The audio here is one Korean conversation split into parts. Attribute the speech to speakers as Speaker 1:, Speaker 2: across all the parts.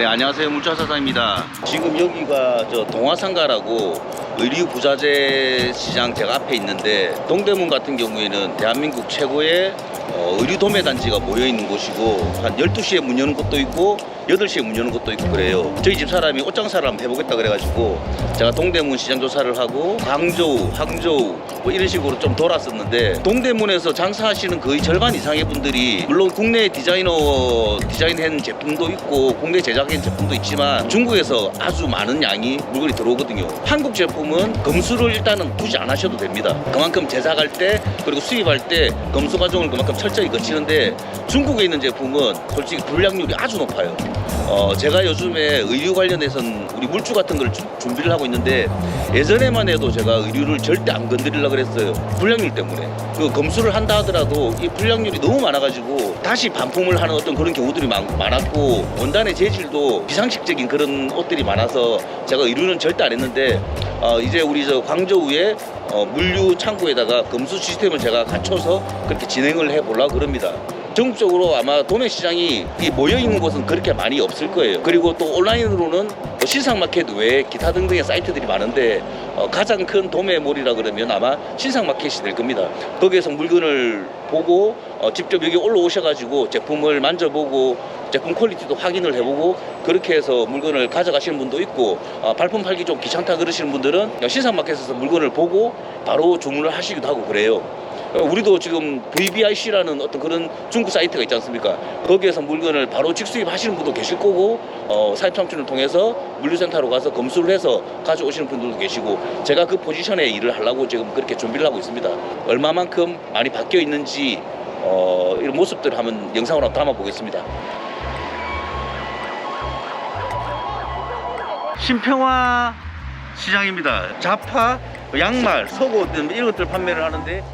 Speaker 1: 네, 안녕하세요. 물차사장입니다. 지금 여기가 저 동화상가라고 의류 부자재 시장 제가 앞에 있는데, 동대문 같은 경우에는 대한민국 최고의 의류 도매 단지가 모여 있는 곳이고, 한 12시에 문 여는 곳도 있고 8시에 문 여는 곳도 있고 그래요. 저희 집 사람이 옷 장사를 한번 해보겠다 그래가지고 제가 동대문 시장 조사를 하고 광저우, 항저우 뭐 이런 식으로 좀 돌았었는데, 동대문에서 장사하시는 거의 절반 이상의 분들이 물론 국내 디자인한 제품도 있고 국내 제작한 제품도 있지만 중국에서 아주 많은 양이 물건이 들어오거든요. 한국 제품은 검수를 일단은 굳이 안 하셔도 됩니다. 그만큼 제작할 때 그리고 수입할 때 검수 과정을 그만큼 철저히 거치는데, 중국에 있는 제품은 솔직히 불량률이 아주 높아요. 제가 요즘에 의류 관련해서는 우리 물주 같은 걸 준비를 하고 있는데, 예전에만 해도 제가 의류를 절대 안 건드리려고 그랬어요. 불량률 때문에. 그 검수를 한다 하더라도 이 불량률이 너무 많아가지고 다시 반품을 하는 어떤 그런 경우들이 많았고, 원단의 재질도 비상식적인 그런 옷들이 많아서 제가 의류는 절대 안 했는데, 이제 우리 저 광저우에 물류 창고에다가 검수 시스템을 제가 갖춰서 그렇게 진행을 해보려고 그럽니다. 전국적으로 아마 도매 시장이 모여있는 곳은 그렇게 많이 없을 거예요. 그리고 또 온라인으로는 신상마켓 외에 기타 등등의 사이트들이 많은데, 가장 큰 도매몰이라 그러면 아마 신상마켓이 될 겁니다. 거기에서 물건을 보고 직접 여기 올라오셔가지고 제품을 만져보고 제품 퀄리티도 확인을 해보고 그렇게 해서 물건을 가져가시는 분도 있고, 발품 팔기 좀 귀찮다 그러시는 분들은 신상마켓에서 물건을 보고 바로 주문을 하시기도 하고 그래요. 우리도 지금 VBIC라는 어떤 그런 중국 사이트가 있지 않습니까? 거기에서 물건을 바로 직수입하시는 분도 계실 거고, 사입 삼촌을 통해서 물류센터로 가서 검수를 해서 가져오시는 분들도 계시고, 제가 그 포지션에 일을 하려고 지금 그렇게 준비를 하고 있습니다. 얼마만큼 많이 바뀌어 있는지 이런 모습들을 한번 영상으로 담아 보겠습니다. 신평화 시장입니다. 자파, 양말, 속옷 이런 것들 판매를 하는데,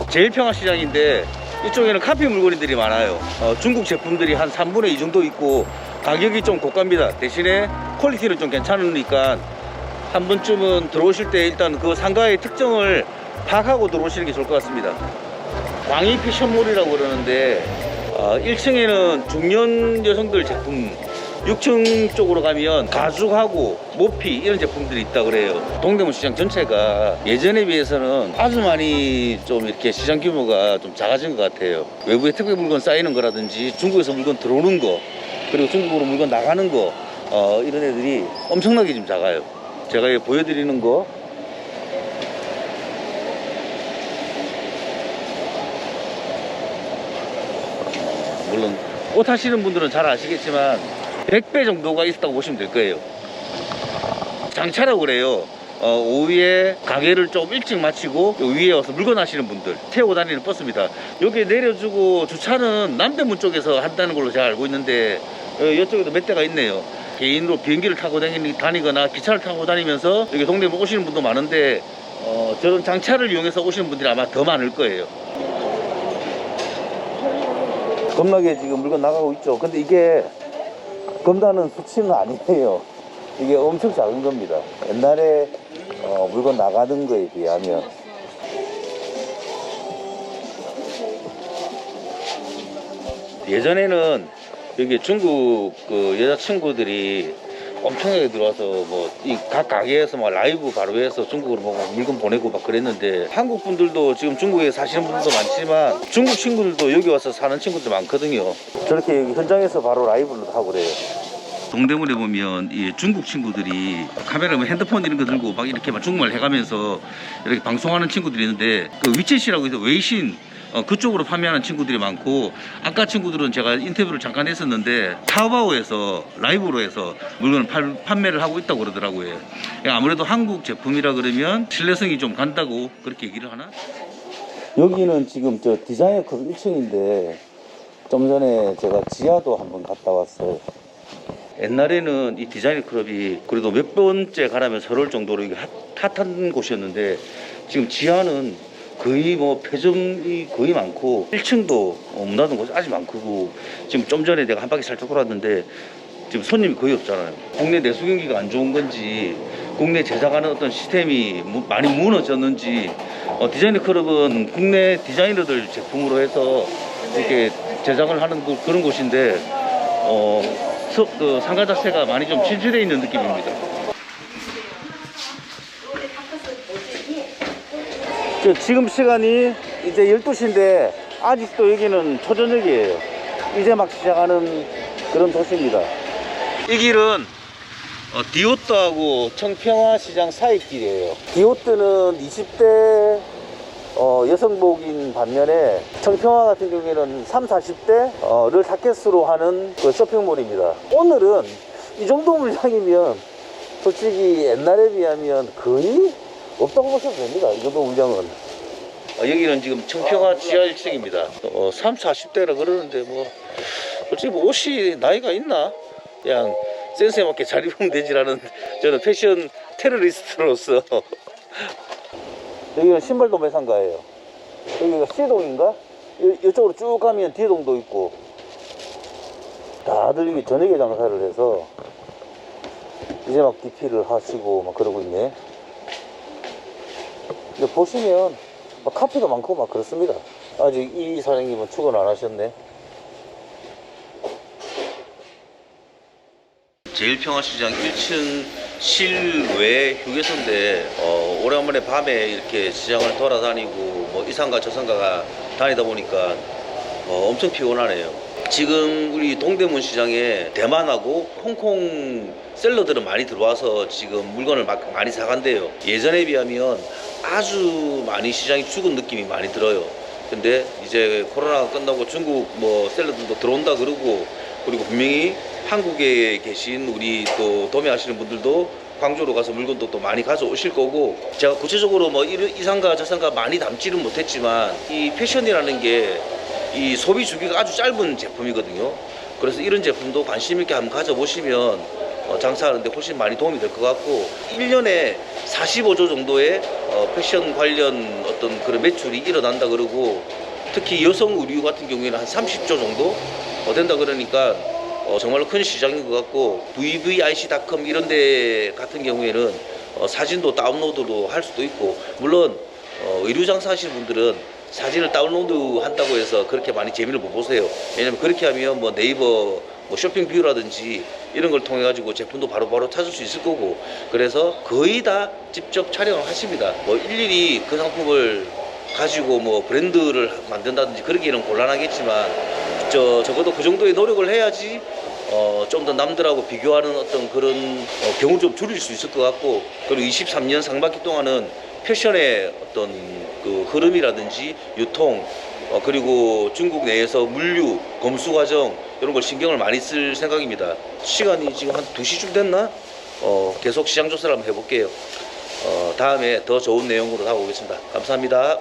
Speaker 1: 제일평화 시장인데 이쪽에는 카피 물건들이 많아요. 중국 제품들이 한 3분의 2 정도 있고 가격이 좀 고가입니다. 대신에 퀄리티는 좀 괜찮으니까 한 번쯤은 들어오실 때 일단 그 상가의 특정을 파악하고 들어오시는 게 좋을 것 같습니다. 광희 패션몰이라고 그러는데, 1층에는 중년 여성들 제품, 6층 쪽으로 가면 가죽하고 모피 이런 제품들이 있다 그래요. 동대문 시장 전체가 예전에 비해서는 아주 많이 좀 이렇게 시장 규모가 좀 작아진 것 같아요. 외부에 특별 물건 쌓이는 거라든지 중국에서 물건 들어오는 거, 그리고 중국으로 물건 나가는 거, 이런 애들이 엄청나게 좀 작아요. 제가 보여드리는 거, 물론 옷 하시는 분들은 잘 아시겠지만 100배 정도가 있었다고 보시면 될 거예요. 장차라고 그래요. 오후에 가게를 좀 일찍 마치고 위에 와서 물건 하시는 분들 태우고 다니는 버스입니다. 여기 내려주고 주차는 남대문 쪽에서 한다는 걸로 제가 알고 있는데, 이쪽에도 몇 대가 있네요. 개인으로 비행기를 타고 다니거나 기차를 타고 다니면서 여기 동대문 오시는 분도 많은데, 저런 장차를 이용해서 오시는 분들이 아마 더 많을 거예요. 겁나게 지금 물건 나가고 있죠. 근데 이게 검다는 수치는 아니에요. 이게 엄청 작은 겁니다. 옛날에 물건 나가는 거에 비하면. 예전에는 여기 중국 그 여자친구들이 엄청나게 들어와서 뭐 이 각 가게에서 막 라이브 바로 해서 중국으로 뭐 물건 보내고 막 그랬는데, 한국 분들도 지금 중국에 사시는 분들도 많지만 중국 친구들도 여기 와서 사는 친구들 많거든요. 저렇게 여기 현장에서 바로 라이브를 하고 그래요. 동대문에 보면 이 중국 친구들이 카메라, 핸드폰 이런 거 들고 막 이렇게 막 중국말 해가면서 이렇게 방송하는 친구들이 있는데, 그 위챗이라고 해서 웨이신 그쪽으로 판매하는 친구들이 많고, 아까 친구들은 제가 인터뷰를 잠깐 했었는데 타오바오에서 라이브로 해서 물건을 판매를 하고 있다고 그러더라고요. 아무래도 한국 제품이라 그러면 신뢰성이 좀 간다고 그렇게 얘기를 하나? 여기는 지금 저 디자이너 클럽 1층인데 좀 전에 제가 지하도 한번 갔다 왔어요. 옛날에는 이 디자이너 클럽이 그래도 몇 번째 가라면 서러울 정도로 이게 핫한 곳이었는데, 지금 지하는 거의 뭐 폐점이 거의 많고 1층도 문 닫은 곳이 아주 많고, 지금 좀 전에 내가 한 바퀴 살짝 돌았는데 지금 손님이 거의 없잖아요. 국내 내수 경기가 안 좋은 건지, 국내 제작하는 어떤 시스템이 많이 무너졌는지, 디자이너 클럽은 국내 디자이너들 제품으로 해서 이렇게 제작을 하는 그런 곳인데, 상가 자체가 많이 좀 진출되어 있는 느낌입니다. 지금 시간이 이제 12시인데 아직도 여기는 초저녁이에요. 이제 막 시작하는 그런 도시입니다. 이 길은 디오트하고 청평화시장 사이 길이에요. 디오트는 20대 여성복인 반면에 청평화 같은 경우에는 30, 40대를 타겟으로 하는 그 쇼핑몰입니다. 오늘은 이 정도 물량이면 솔직히 옛날에 비하면 거의 없다고 보셔도 됩니다. 이 정도 물량은. 여기는 지금 청평화 지하 1층입니다. 30, 40대라 그러는데 뭐 솔직히 뭐 옷이 나이가 있나? 그냥 센스에 맞게 잘 입으면 되지라는 저는 패션 테러리스트로서 여기는 신발 도매상가예요. 여기가 C동인가? 이쪽으로 쭉 가면 D동도 있고 다들 여기 저녁에 장사를 해서 이제 막 DP를 하시고 막 그러고 있네. 근데 보시면 막 카페도 많고 막 그렇습니다. 아직 이 사장님은 출근 안 하셨네. 제일평화시장 1층 실외 휴게소인데 오랜만에 밤에 이렇게 시장을 돌아다니고 뭐 이 상가 저 상가가 다니다 보니까 엄청 피곤하네요. 지금 우리 동대문 시장에 대만하고 홍콩 셀러들은 많이 들어와서 지금 물건을 많이 사간대요. 예전에 비하면 아주 많이 시장이 죽은 느낌이 많이 들어요. 근데 이제 코로나가 끝나고 중국 뭐 셀러들도 들어온다 그러고, 그리고 분명히 한국에 계신 우리 또 도매하시는 분들도 광주로 가서 물건도 또 많이 가져오실 거고, 제가 구체적으로 뭐 이 상가 저 상가 많이 담지는 못했지만 이 패션이라는 게 이 소비 주기가 아주 짧은 제품이거든요. 그래서 이런 제품도 관심 있게 한번 가져보시면 장사하는데 훨씬 많이 도움이 될 것 같고, 1년에 45조 정도의 패션 관련 어떤 그런 매출이 일어난다 그러고, 특히 여성 의류 같은 경우에는 한 30조 정도 된다 그러니까 정말로 큰 시장인 것 같고, vvic.com 이런 데 같은 경우에는 사진도 다운로드도 할 수도 있고, 물론 의류 장사 하시는 분들은 사진을 다운로드 한다고 해서 그렇게 많이 재미를 못 보세요. 왜냐면 그렇게 하면 뭐 네이버 뭐 쇼핑뷰라든지 이런 걸 통해 가지고 제품도 바로바로 찾을 수 있을 거고, 그래서 거의 다 직접 촬영을 하십니다. 뭐 일일이 그 상품을 가지고 뭐 브랜드를 만든다든지 그러기는 곤란하겠지만 적어도 그 정도의 노력을 해야지 좀 더 남들하고 비교하는 어떤 그런 경우 좀 줄일 수 있을 것 같고, 그리고 23년 상반기 동안은 패션의 어떤 그 흐름이라든지 유통, 그리고 중국 내에서 물류, 검수 과정 이런 걸 신경을 많이 쓸 생각입니다. 시간이 지금 한 2시쯤 됐나? 계속 시장 조사를 한번 해볼게요. 다음에 더 좋은 내용으로 나오겠습니다. 감사합니다.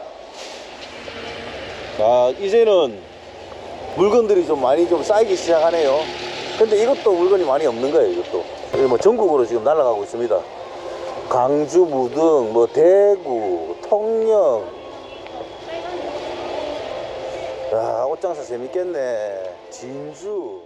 Speaker 1: 이제는 물건들이 좀 많이 좀 쌓이기 시작하네요. 근데 이것도 물건이 많이 없는 거예요. 이것도 뭐 전국으로 지금 날아가고 있습니다. 강주, 무등, 뭐 대구, 통영. 야, 옷장사 재밌겠네. 진주.